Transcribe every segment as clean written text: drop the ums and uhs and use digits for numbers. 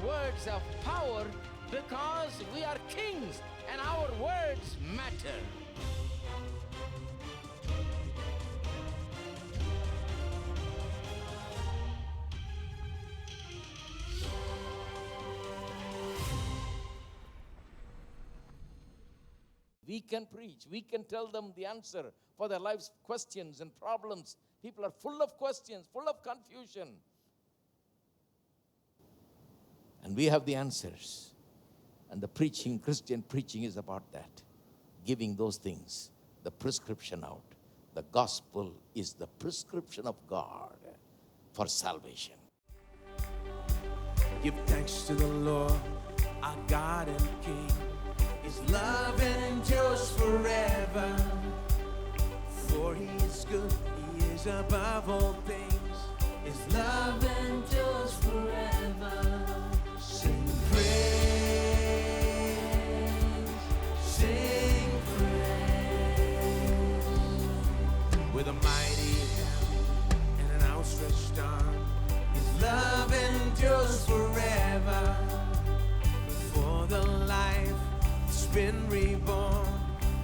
words have power because we are kings and our words matter. We can preach. We can tell them the answer for their life's questions and problems. People are full of questions, full of confusion. And we have the answers. And the preaching, Christian preaching, is about that. Giving those things, the prescription out. The gospel is the prescription of God for salvation. Give thanks to the Lord, our God and King. His love endures forever. For He is good, He is above all things. His love endures forever. Sing praise, sing praise. With a mighty hand and an outstretched arm, His love endures forever. For the life that's been reborn,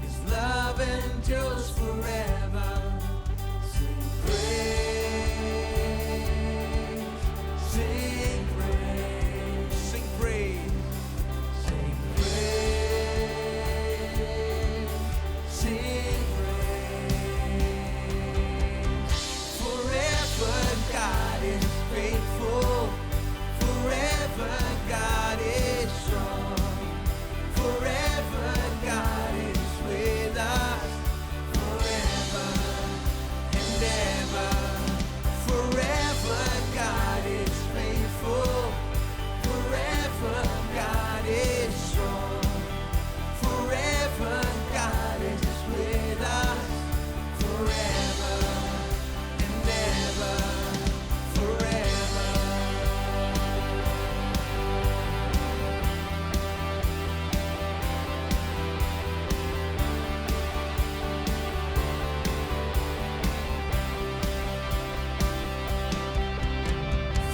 His love endures forever. Sing praise, sing praise, sing praise, sing praise, sing praise. Forever God is faithful, forever God is strong, forever God is with us, forever and ever. Forever God is faithful, forever God is strong, forever God is with us, forever and ever, forever.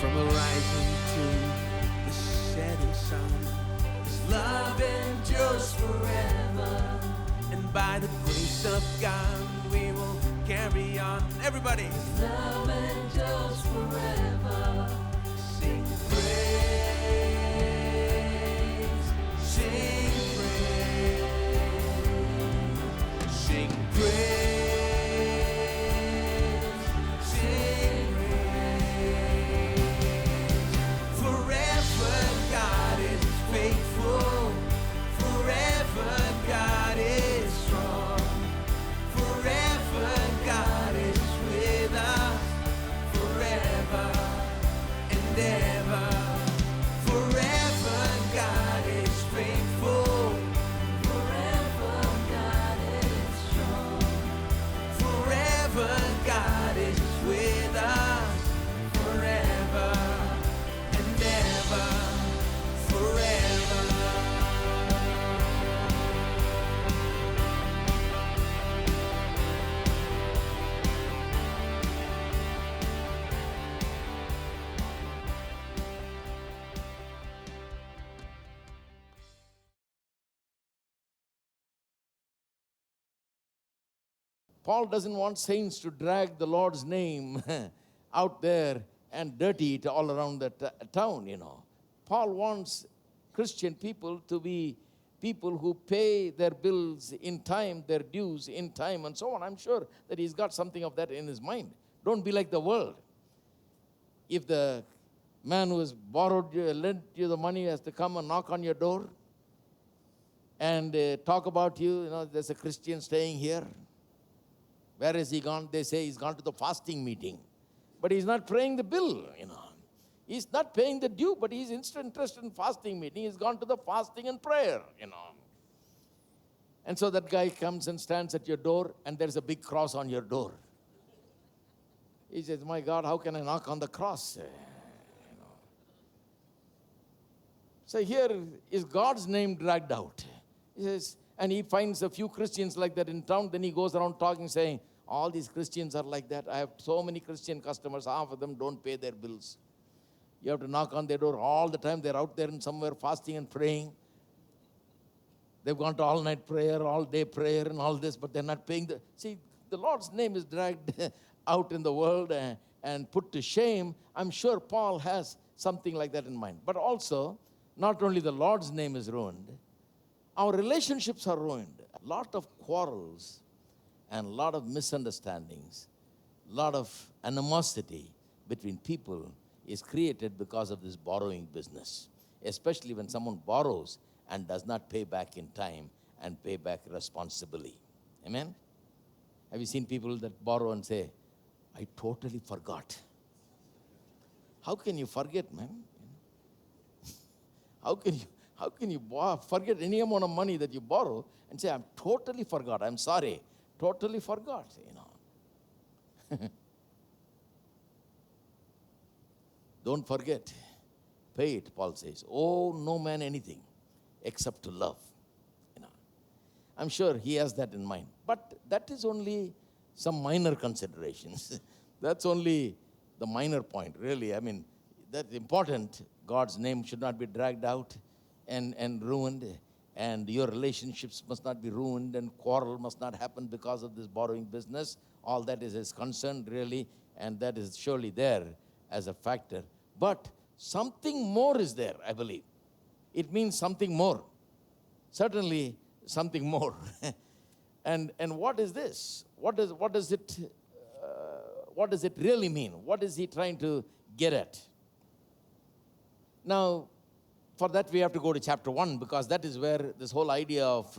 From the rising to the setting sun, His love endures forever. And by the grace of God, we will carry on. Everybody, His love endures forever. Sing praise, sing praise, sing praise. Forever God is faithful, forever God is strong, forever God is with us, forever and ever. Forever God is faithful, forever God is strong, forever God is with us, forever and ever, forever. Paul doesn't want saints to drag the Lord's name out there and dirty it all around the town, you know. Paul wants Christian people to be people who pay their bills in time, their dues in time, and so on. I'm sure that he's got something of that in his mind. Don't be like the world. If the man who has borrowed you, lent you the money has to come and knock on your door and talk about you, you know, there's a Christian staying here. Where is he gone? They say he's gone to the fasting meeting. But he's not paying the bill, you know. He's not paying the due, but he's interested in fasting meeting. He's gone to the fasting and prayer, you know. And so that guy comes and stands at your door, and there's a big cross on your door. He says, my God, how can I knock on the cross? You know. So here is God's name dragged out. He says, and he finds a few Christians like that in town. Then he goes around talking, saying, all these Christians are like that. I have so many Christian customers. Half of them don't pay their bills. You have to knock on their door all the time. They're out there and somewhere fasting and praying. They've gone to all-night prayer, all-day prayer and all this, but they're not paying the... See, the Lord's name is dragged out in the world and put to shame. I'm sure Paul has something like that in mind. But also, not only the Lord's name is ruined, our relationships are ruined. A lot of quarrels and a lot of misunderstandings, a lot of animosity between people is created because of this borrowing business, especially when someone borrows and does not pay back in time and pay back responsibly. Amen? Have you seen people that borrow and say, I totally forgot? How can you forget, man? How can you forget any amount of money that you borrow and say, I'm totally forgot, I'm sorry, totally forgot, Don't forget. Pay it, Paul says. Owe no man anything except to love. I'm sure he has that in mind. But that is only some minor considerations. That's only the minor point, really. I mean, that's important. God's name should not be dragged out and ruined. And your relationships must not be ruined, and quarrel must not happen because of this borrowing business. All that is his concern, really, and that is surely there as a factor. But something more is there, I believe. It means something more. Certainly something more. And what is this? What does it really mean? What is he trying to get at? Now, for that we have to go to chapter 1, because that is where this whole idea of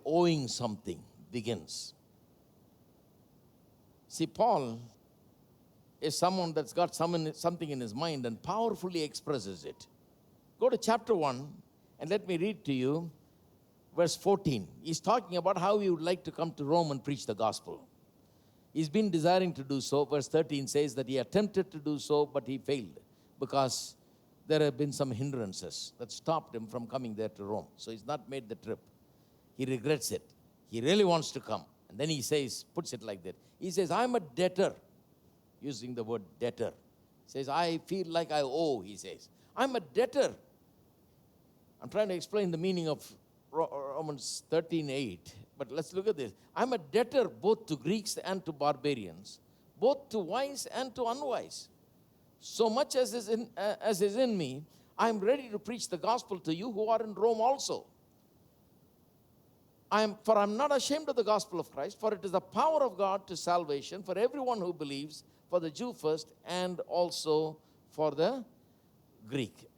owing something begins. See, Paul is someone that's got something in his mind and powerfully expresses it. Go to chapter 1 and let me read to you verse 14. He's talking about how he would like to come to Rome and preach the gospel. He's been desiring to do so. Verse 13 says that he attempted to do so, but he failed because there have been some hindrances that stopped him from coming there to Rome. So he's not made the trip. He regrets it. He really wants to come. And then he puts it like that. He says, I'm a debtor, using the word debtor. He says, I feel like I owe, he says. I'm a debtor. I'm trying to explain the meaning of Romans 13:8. But let's look at this. I'm a debtor both to Greeks and to barbarians, both to wise and to unwise. So much as is in me, I'm ready to preach the gospel to you who are in Rome also. For I'm not ashamed of the gospel of Christ, for it is the power of God to salvation for everyone who believes, for the Jew first and also for the Greek.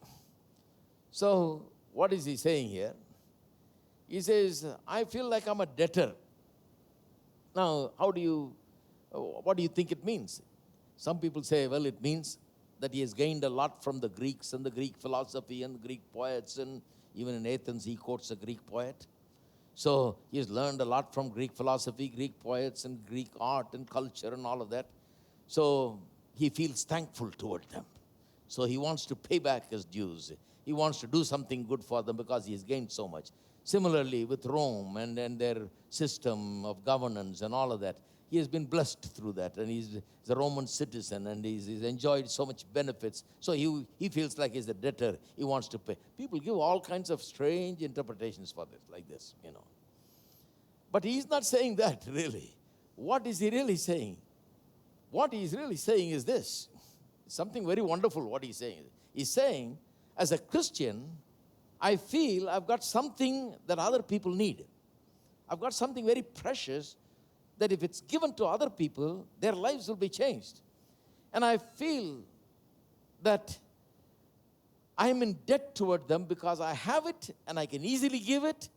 So, what is he saying here? He says, I feel like I'm a debtor. Now, what do you think it means? Some people say, well, it means that he has gained a lot from the Greeks and the Greek philosophy and Greek poets, and even in Athens he quotes a Greek poet. So he has learned a lot from Greek philosophy, Greek poets, and Greek art and culture and all of that. So he feels thankful toward them. So he wants to pay back his dues. He wants to do something good for them because he has gained so much. Similarly, with Rome and their system of governance and all of that, he has been blessed through that. And he's a Roman citizen, and he's enjoyed so much benefits. So he feels like he's a debtor. He wants to pay. People give all kinds of strange interpretations for this, like this, But he's not saying that, really. What is he really saying? What he's really saying is this. Something very wonderful what he's saying. He's saying, as a Christian, I feel I've got something that other people need. I've got something very precious that if it's given to other people, their lives will be changed. And I feel that I'm in debt toward them because I have it and I can easily give it.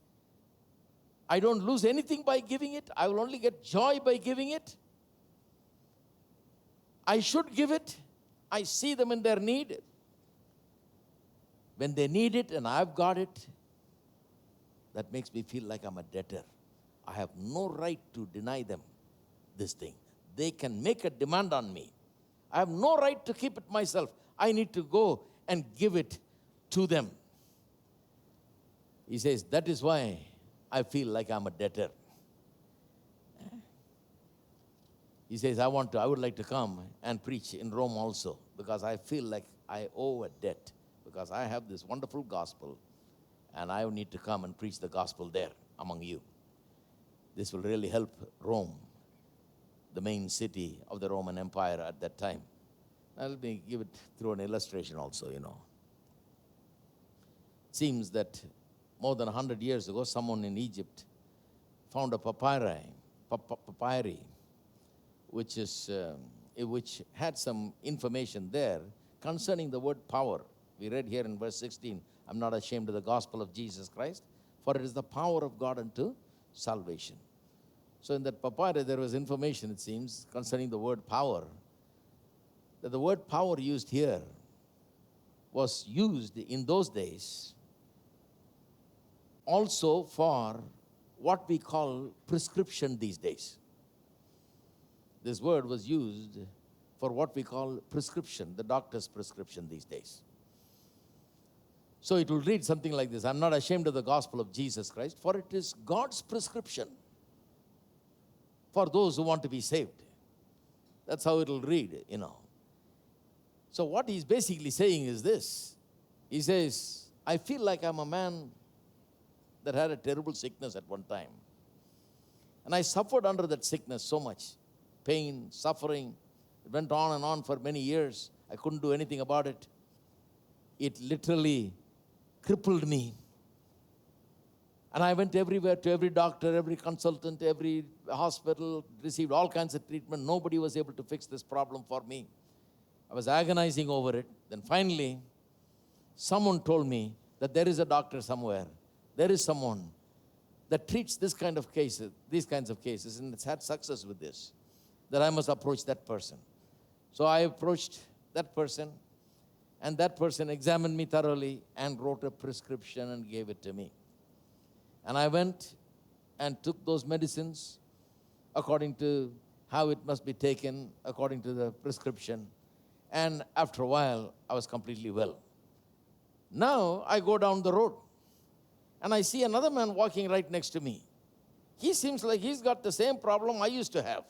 I don't lose anything by giving it. I will only get joy by giving it. I should give it. I see them in their need. When they need it and I've got it, that makes me feel like I'm a debtor. I have no right to deny them this thing. They can make a demand on me. I have no right to keep it myself. I need to go and give it to them. He says, that is why I feel like I'm a debtor. He says, I would like to come and preach in Rome also, because I feel like I owe a debt, because I have this wonderful gospel, and I need to come and preach the gospel there among you. This will really help Rome, the main city of the Roman Empire at that time. Now, let me give it through an illustration also, It seems that more than 100 years ago, someone in Egypt found a papyri, which had some information there concerning the word power. We read here in verse 16, I'm not ashamed of the gospel of Jesus Christ, for it is the power of God unto salvation. So in that papyrus, there was information, it seems, concerning the word power, that the word power used here was used in those days also for what we call prescription these days. This word was used for what we call prescription, the doctor's prescription these days. So it will read something like this: I'm not ashamed of the gospel of Jesus Christ, for it is God's prescription for those who want to be saved. That's how it will read, So what he's basically saying is this. He says, I feel like I'm a man that had a terrible sickness at one time. And I suffered under that sickness so much. Pain, suffering. It went on and on for many years. I couldn't do anything about it. It literally crippled me. And I went everywhere, to every doctor, every consultant, every hospital, received all kinds of treatment. Nobody was able to fix this problem for me. I was agonizing over it. Then finally, someone told me that there is a doctor somewhere. There is someone that treats these kinds of cases, and it's had success with this, that I must approach that person. So I approached that person, and that person examined me thoroughly and wrote a prescription and gave it to me. And I went and took those medicines according to how it must be taken, according to the prescription. And after a while, I was completely well. Now I go down the road, and I see another man walking right next to me. He seems like he's got the same problem I used to have.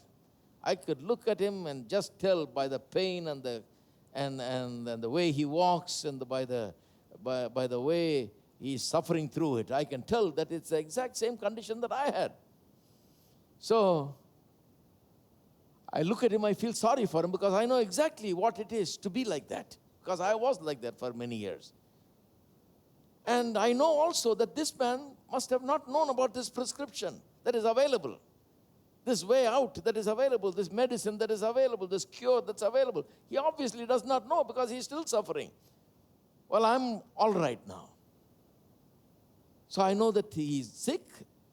I could look at him and just tell by the pain and the way he walks and by the way he's suffering through it. I can tell that it's the exact same condition that I had. So I look at him, I feel sorry for him, because I know exactly what it is to be like that, because I was like that for many years. And I know also that this man must have not known about this prescription that is available, this way out that is available, this medicine that is available, this cure that's available. He obviously does not know, because he's still suffering. Well, I'm all right now. So I know that he's sick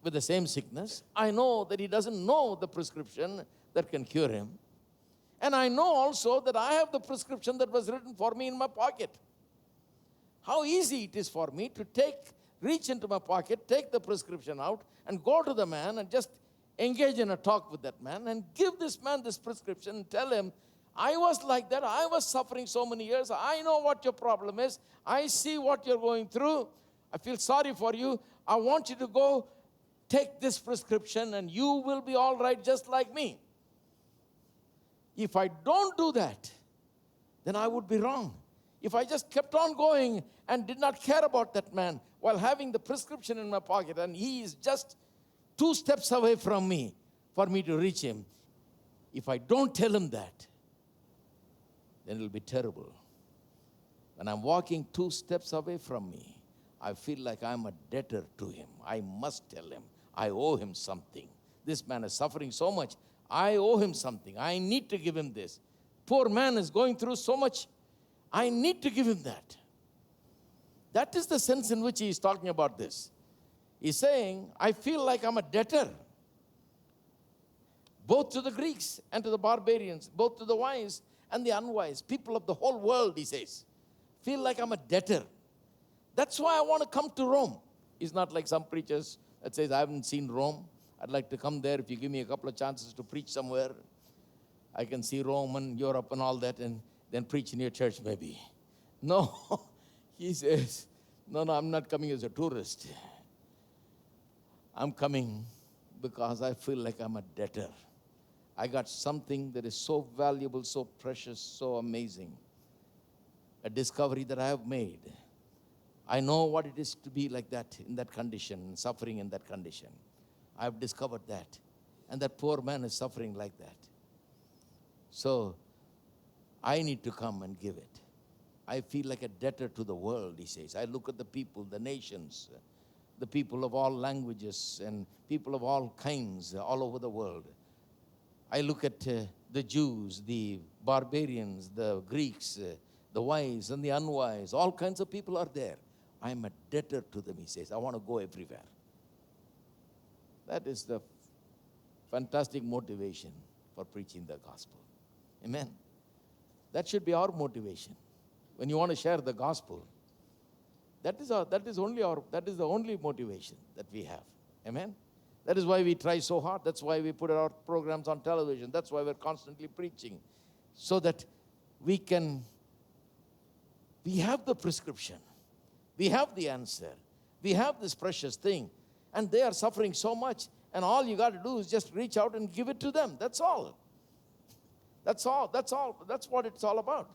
with the same sickness. I know that he doesn't know the prescription that can cure him. And I know also that I have the prescription that was written for me in my pocket. How easy it is for me to reach into my pocket, take the prescription out, and go to the man and just engage in a talk with that man and give this man this prescription and tell him, I was like that. I was suffering so many years. I know what your problem is. I see what you're going through. I feel sorry for you. I want you to go take this prescription and you will be all right just like me. If I don't do that, then I would be wrong. If I just kept on going and did not care about that man while having the prescription in my pocket, and he is just 2 steps away from me for me to reach him, if I don't tell him that, then it will be terrible. When I'm walking 2 steps away from me, I feel like I'm a debtor to him. I must tell him. I owe him something. This man is suffering so much. I owe him something. I need to give him this. Poor man is going through so much. I need to give him that. That is the sense in which he is talking about this. He's saying, I feel like I'm a debtor, both to the Greeks and to the barbarians, both to the wise and the unwise, people of the whole world, he says. Feel like I'm a debtor. That's why I want to come to Rome. It's not like some preachers that says, I haven't seen Rome. I'd like to come there. If you give me a couple of chances to preach somewhere, I can see Rome and Europe and all that, and then preach in your church maybe. No, he says, no, I'm not coming as a tourist. I'm coming because I feel like I'm a debtor. I got something that is so valuable, so precious, so amazing. A discovery that I have made. I know what it is to be like that, in that condition, suffering in that condition. I have discovered that. And that poor man is suffering like that. So, I need to come and give it. I feel like a debtor to the world, he says. I look at the people, the nations, the people of all languages and people of all kinds all over the world. I look at the Jews, the barbarians, the Greeks, the wise and the unwise. All kinds of people are there. I am a debtor to them, he says. I want to go everywhere. That is the fantastic motivation for preaching the gospel. Amen. That should be our motivation. When you want to share the gospel, that is the only motivation that we have. Amen. That is why we try so hard. That's why we put our programs on television. That's why we're constantly preaching. So that we have the prescription. We have the answer. We have this precious thing. And they are suffering so much. And all you got to do is just reach out and give it to them. That's all. That's all. That's what it's all about.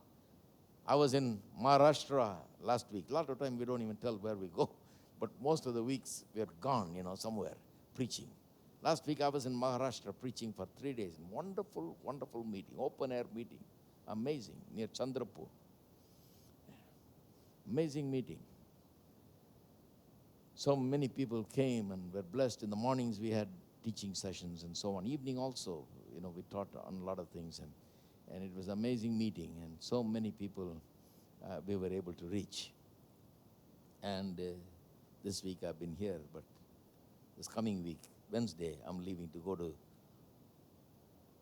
I was in Maharashtra last week. A lot of time we don't even tell where we go. But most of the weeks we're gone, somewhere, preaching. Last week I was in Maharashtra preaching for 3 days. Wonderful, wonderful meeting. Open air meeting. Amazing. Near Chandrapur. Amazing meeting. So many people came and were blessed. In the mornings we had teaching sessions and so on. Evening also, we taught on a lot of things. And it was an amazing meeting. And so many people we were able to reach. And this week I've been here. But this coming week, Wednesday, I'm leaving to go to,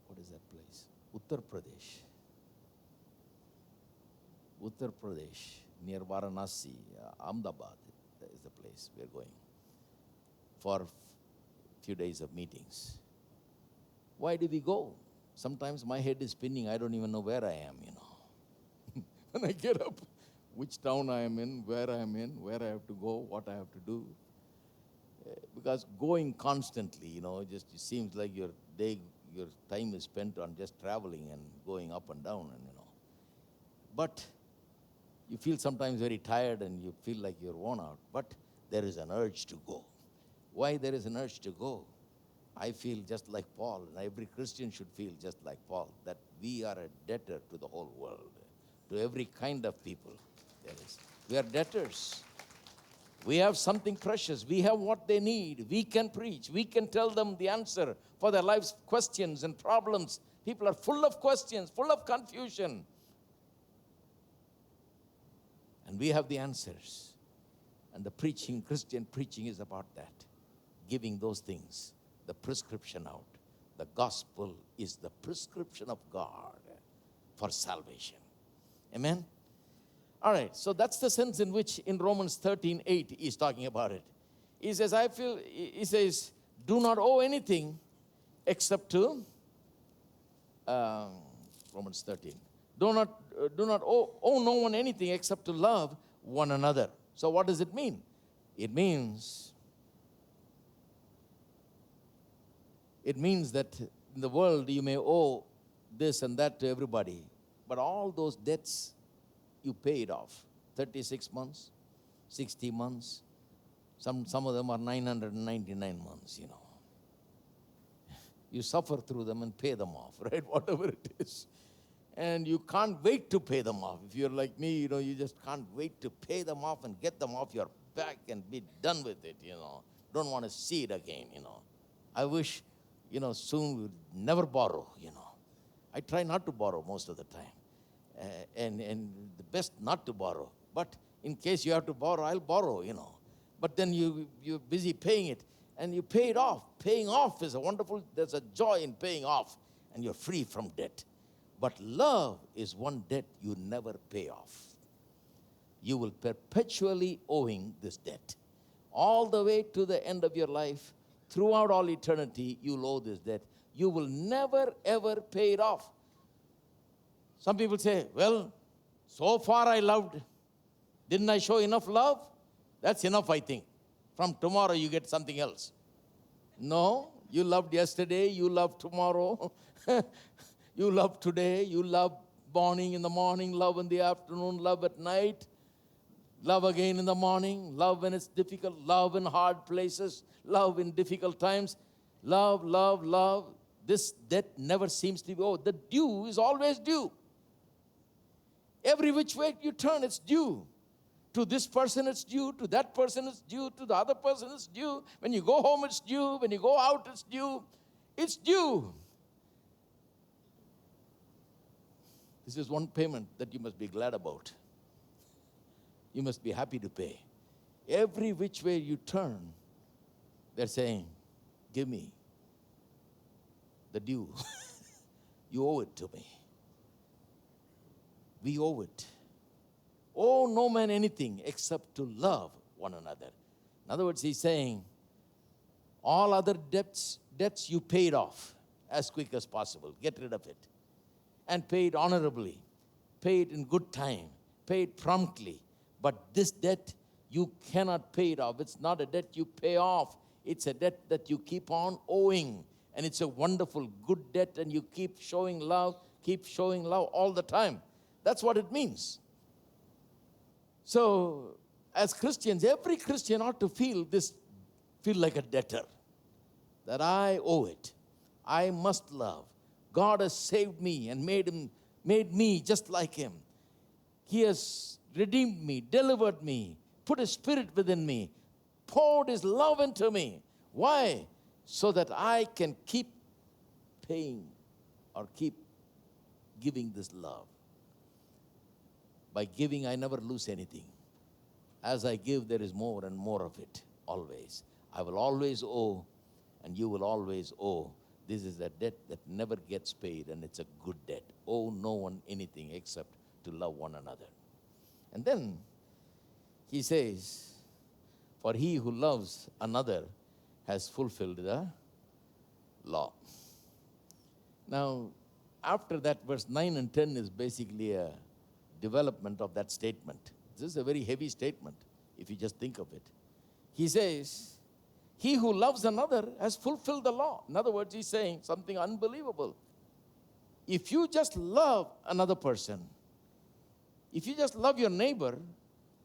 what is that place? Uttar Pradesh. Uttar Pradesh, near Varanasi, Ahmedabad is the place we're going for a few days of meetings. Why do we go? Sometimes my head is spinning. I don't even know where I am, When I get up, which town I am in, where I am in, where I have to go, what I have to do. Because going constantly, it seems like your time is spent on just traveling and going up and down, But you feel sometimes very tired and you feel like you're worn out. But there is an urge to go. Why there is an urge to go? I feel just like Paul, and every Christian should feel just like Paul, that we are a debtor to the whole world, to every kind of people there is. We are debtors. We have something precious. We have what they need. We can preach. We can tell them the answer for their life's questions and problems. People are full of questions, full of confusion. And we have the answers. And the preaching, Christian preaching, is about that. Giving those things, the prescription out. The gospel is the prescription of God for salvation. Amen? All right, so that's the sense in which in Romans 13:8 he's talking about it. He says, do not owe anything except to, Romans 13. Do not owe no one anything except to love one another. So what does it mean? It means that in the world you may owe this and that to everybody, but all those debts you pay it off. 36 months, 60 months. Some of them are 999 months, You suffer through them and pay them off, right? Whatever it is. And you can't wait to pay them off. If you're like me, you just can't wait to pay them off and get them off your back and be done with it, Don't want to see it again, I wish, soon we'd never borrow, I try not to borrow most of the time. And the best not to borrow. But in case you have to borrow, I'll borrow, But then you're busy paying it. And you pay it off. Paying off is there's a joy in paying off. And you're free from debt. But love is one debt you never pay off. You will perpetually owing this debt. All the way to the end of your life, throughout all eternity, you'll owe this debt. You will never, ever pay it off. Some people say, well, so far I loved. Didn't I show enough love? That's enough, I think. From tomorrow you get something else. No, You loved yesterday, you love tomorrow, you love today, you love morning in the morning, love in the afternoon, love at night, love again in the morning, love when it's difficult, love in hard places, love in difficult times, love, love, love. This debt never seems to be over. The due is always due. Every which way you turn, it's due. To this person it's due, to that person it's due, to the other person it's due. When you go home it's due, when you go out it's due. It's due. This is one payment that you must be glad about. You must be happy to pay. Every which way you turn, they're saying, give me the due. You owe it to me. We owe it. Owe no man anything except to love one another. In other words, he's saying, all other debts you paid off as quick as possible. Get rid of it. And pay it honorably. Pay it in good time. Pay it promptly. But this debt, you cannot pay it off. It's not a debt you pay off. It's a debt that you keep on owing. And it's a wonderful, good debt, and you keep showing love all the time. That's what it means. So, as Christians, every Christian ought to feel like a debtor. That I owe it. I must love. God has saved me and made me just like Him. He has redeemed me, delivered me, put His Spirit within me, poured His love into me. Why? So that I can keep paying or keep giving this love. By giving, I never lose anything. As I give, there is more and more of it, always. I will always owe, and you will always owe. This is a debt that never gets paid, and it's a good debt. Owe no one anything except to love one another. And then he says, for he who loves another has fulfilled the law. Now, after that, verse 9 and 10 is basically a development of that statement. This is a very heavy statement, if you just think of it. He says, he who loves another has fulfilled the law. In other words, he's saying something unbelievable. If you just love another person, if you just love your neighbor,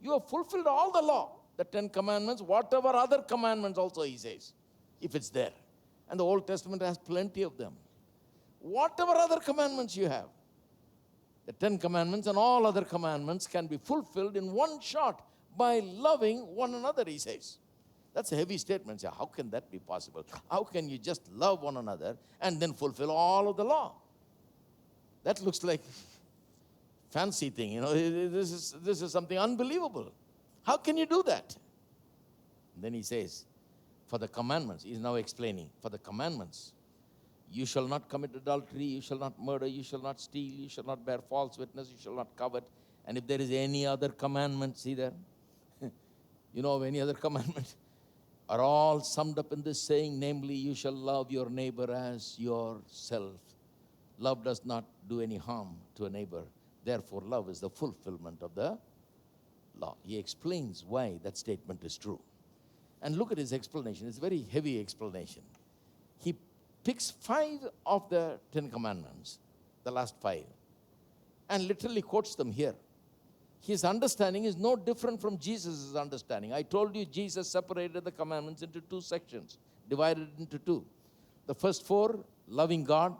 you have fulfilled all the law. The 10 commandments, whatever other commandments also, he says, if it's there. And the Old Testament has plenty of them. Whatever other commandments you have, the 10 commandments and all other commandments can be fulfilled in one shot by loving one another, he says. That's a heavy statement. So how can that be possible? How can you just love one another and then fulfill all of the law? That looks like fancy thing. This is something unbelievable. How can you do that? And then he says, for the commandments, he's now explaining, for the commandments, you shall not commit adultery, you shall not murder, you shall not steal, you shall not bear false witness, you shall not covet. And if there is any other commandment, see there? You know of any other commandment? Are all summed up in this saying, namely, you shall love your neighbor as yourself. Love does not do any harm to a neighbor. Therefore, love is the fulfillment of the law. He explains why that statement is true. And look at his explanation. It's a very heavy explanation. He picks 5 of the 10 commandments, the last 5, and literally quotes them here. His understanding is no different from Jesus' understanding. I told you Jesus separated the commandments into 2 sections, divided into 2. The first 4, loving God.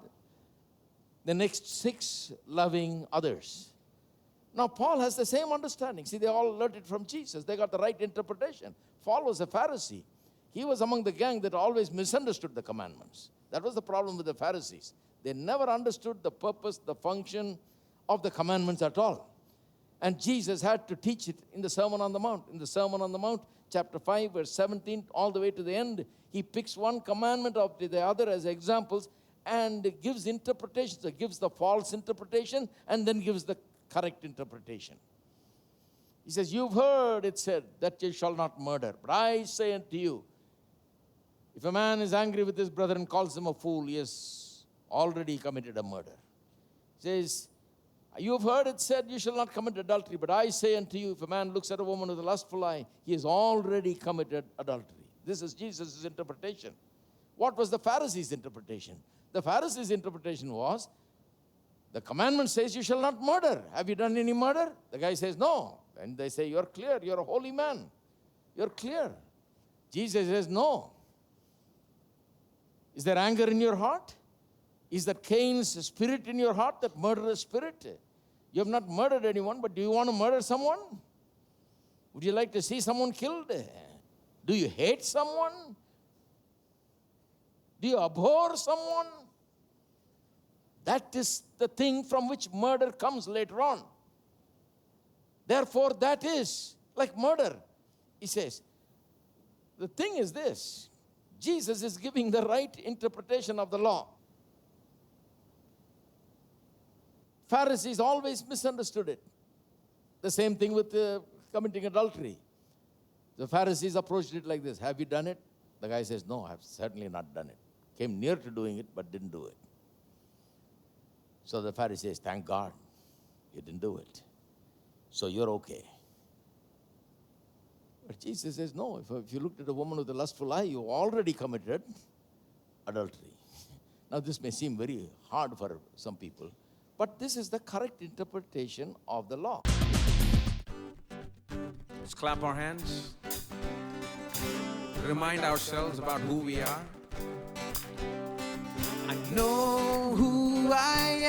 The next 6, loving others. Now, Paul has the same understanding. See, they all learned it from Jesus. They got the right interpretation. Paul was a Pharisee. He was among the gang that always misunderstood the commandments. That was the problem with the Pharisees. They never understood the purpose, the function of the commandments at all. And Jesus had to teach it in the Sermon on the Mount. In the Sermon on the Mount, chapter 5, verse 17, all the way to the end, he picks one commandment of the other as examples and gives interpretations. He gives the false interpretation and then gives the correct interpretation. He says, you've heard it said that you shall not murder. But I say unto you, if a man is angry with his brother and calls him a fool, he has already committed a murder. He says, you have heard it said, you shall not commit adultery. But I say unto you, if a man looks at a woman with a lustful eye, he has already committed adultery. This is Jesus' interpretation. What was the Pharisees' interpretation? The Pharisees' interpretation was, the commandment says you shall not murder. Have you done any murder? The guy says, no. And they say, you're clear. You're a holy man. You're clear. Jesus says, no. Is there anger in your heart? Is that Cain's spirit in your heart, that murderous spirit? You have not murdered anyone, but do you want to murder someone? Would you like to see someone killed? Do you hate someone? Do you abhor someone? That is the thing from which murder comes later on. Therefore, that is like murder. He says, the thing is this. Jesus is giving the right interpretation of the law. Pharisees always misunderstood it. The same thing with committing adultery. The Pharisees approached it like this. Have you done it? The guy says, no, I've certainly not done it. Came near to doing it, but didn't do it. So the Pharisee says, thank God you didn't do it. So you're okay. But Jesus says, no, if you looked at a woman with a lustful eye, you already committed adultery. Now this may seem very hard for some people, but this is the correct interpretation of the law. Let's clap our hands. Remind ourselves about who we are. I know who I